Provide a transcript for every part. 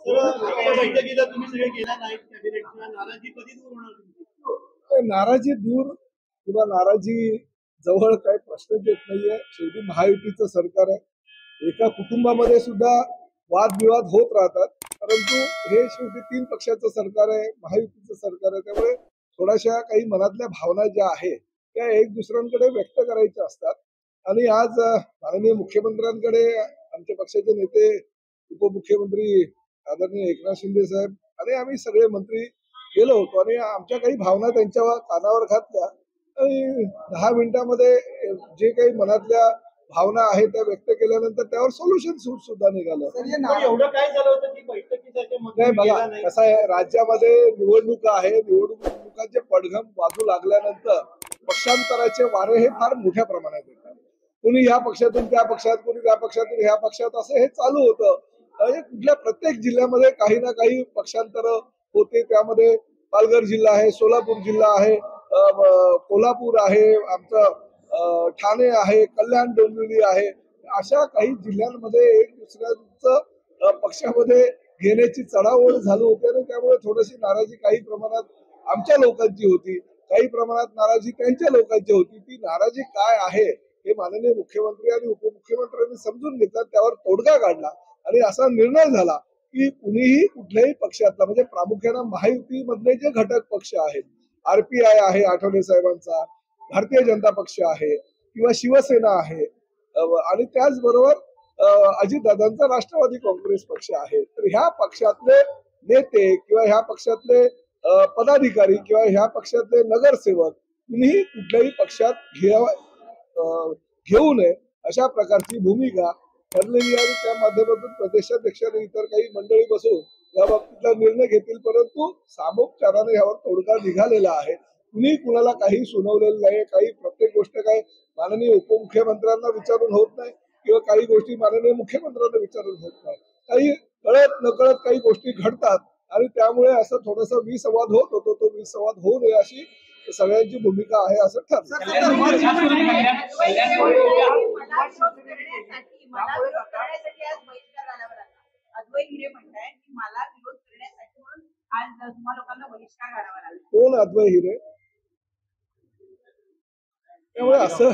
बैठकीला तुम्ही सगळे गेला नाहीत, कॅबिनेटच्या नाराजी कधी दूर होणार तुमची? नाराजी दूर किंवा नाराजी जवळ काही प्रश्नच येत नाहीये. शेवटी महायुतीचं सरकार आहे. एका कुटुंबामध्ये सुद्धा वादविवाद होत राहतात, परंतु हे शेवटी 3 पक्षाचं सरकार आहे, महायुतीचं सरकार आहे. त्यामुळे थोड्याशा काही मनातल्या भावना ज्या आहेत त्या एक दुसऱ्यांकडे व्यक्त करायच्या असतात. आणि आज माननीय मुख्यमंत्र्यांकडे आमच्या पक्षाचे नेते, उपमुख्यमंत्री आदरणीय एकनाथ शिंदे साहेब आणि आम्ही सगळे मंत्री गेलो होतो आणि आमच्या काही भावना त्यांच्या कानावर घातल्या आणि 10 मिनिटांमध्ये जे काही मनातल्या भावना आहेत त्या व्यक्त केल्यानंतर त्यावर सोल्युशन सुद्धा निघालं. एवढं काय झालं होतं की बैठकीसाठी नाही बघा, कसं आहे, राज्यामध्ये निवडणुका आहे. निवडणुकांचे पडघम वाजू लागल्यानंतर पक्षांतराचे वारे हे फार मोठ्या प्रमाणात येतात. कुणी ह्या पक्षातून त्या पक्षात, कुणी त्या पक्षातून ह्या पक्षात, असं हे चालू होतं. कुठल्या प्रत्येक जिल्ह्यामध्ये काही ना काही पक्षांतर होते. त्यामध्ये पालघर जिल्हा आहे, सोलापूर जिल्हा आहे, कोल्हापूर आहे, आमचं ठाणे आहे, कल्याण डोंबिवली आहे. अशा काही जिल्ह्यांमध्ये एक दुसऱ्यांचं पक्षामध्ये घेण्याची चढाओढ झाली होती आणि त्यामुळे थोडीशी नाराजी काही प्रमाणात आमच्या लोकांची होती, काही प्रमाणात नाराजी त्यांच्या लोकांची होती. ती नाराजी काय आहे हे माननीय मुख्यमंत्री आणि उपमुख्यमंत्र्यांनी समजून घेतलं, त्यावर तोडगा काढला आणि असा निर्णय झाला की कुणीही कुठल्याही पक्षातला, म्हणजे प्रामुख्याने महायुतीमधले जे घटक पक्ष आहेत, RPI आहे आठवले साहेबांचा, भारतीय जनता पक्ष आहे किंवा शिवसेना आहे आणि त्याचबरोबर अजितदादांचा राष्ट्रवादी काँग्रेस पक्ष आहे, तर ह्या पक्षातले नेते किंवा ह्या पक्षातले पदाधिकारी किंवा ह्या पक्षातले नगरसेवक कुणीही कुठल्याही पक्षात घेऊ नये अशा प्रकारची भूमिका ठरलेली आहे. त्या माध्यमातून प्रदेशाध्यक्ष आणि इतर काही मंडळी बसून या बाबतीतला निर्णय घेतील, परंतु सामोपचाराने यावर तोडगा निघालेला आहे. कुणी कुणाला काही सुनावलेलं नाही. काही प्रत्येक गोष्ट काय माननीय उपमुख्यमंत्र्यांना विचारून होत नाही किंवा काही गोष्टी माननीय मुख्यमंत्र्यांना विचारून होत नाही. काही कळत नकळत काही गोष्टी घडतात आणि त्यामुळे असं थोडासा विसंवाद होत होतो. तो विसंवाद होऊ नये अशी सगळ्यांची भूमिका आहे असं ठरलं. कोण अद्वै हिरे? त्यामुळे असं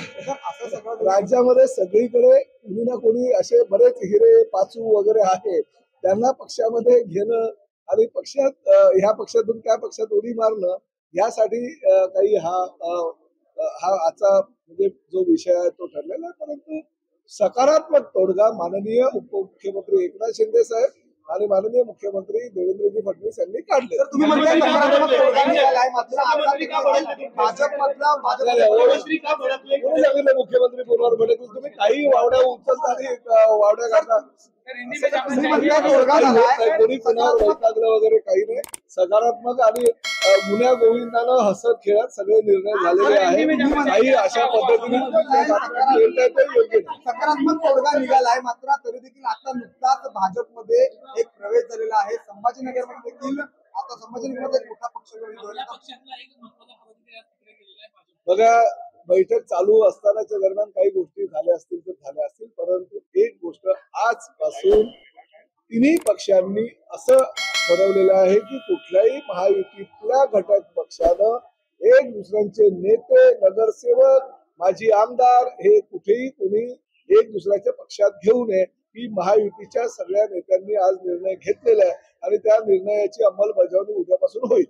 राज्यामध्ये सगळीकडे कोणी ना कोणी असे बरेच हिरे पाचू वगैरे आहेत, त्यांना पक्षामध्ये घेणं आणि पक्षात ह्या पक्षातून त्या पक्षात उडी मारणं यासाठी काही हा आजचा म्हणजे जो विषय आहे तो ठरलेला आहे. परंतु सकारात्मक तोडगा माननीय उपमुख्यमंत्री एकनाथ शिंदे साहेब आणि माननीय मुख्यमंत्री देवेंद्रजी फडणवीस यांनी काढले. मुख्यमंत्री पूर्वावर भडकतील तुम्ही काही वावड्या उचलता आणि वावड्या काढता, कोणी पुन्हा वैतागलं वगैरे काही नाही. सकारात्मक आणि गुन्ह्या गोविंदानं हसत खेळत सगळे निर्णय झालेले आहेत. काही अशा पद्धतीने सकारात्मक तोडगा निघाला आहे. मात्र तरी देखील आता नुकताच भाजपमध्ये एक प्रवेश झालेला आहे. संभाजीनगरमध्ये देखील आता संभाजीनगरमध्ये मोठा पक्ष बघा, बैठक चालू असतानाच्या दरम्यान काही गोष्टी झाल्या असतील तर झाल्या असतील, परंतु एक गोष्ट आजपासून तिन्ही पक्षांनी असं ठरवलेलं आहे की कुठल्याही महायुतीतल्या घटक पक्षानं एक दुसऱ्यांचे नेते, नगरसेवक, माजी आमदार हे कुठेही कोणी एक दुसऱ्याच्या पक्षात घेऊ नये. ही महायुतीच्या सगळ्या नेत्यांनी आज निर्णय घेतलेला आहे आणि त्या निर्णयाची अंमलबजावणी उद्यापासून होईल.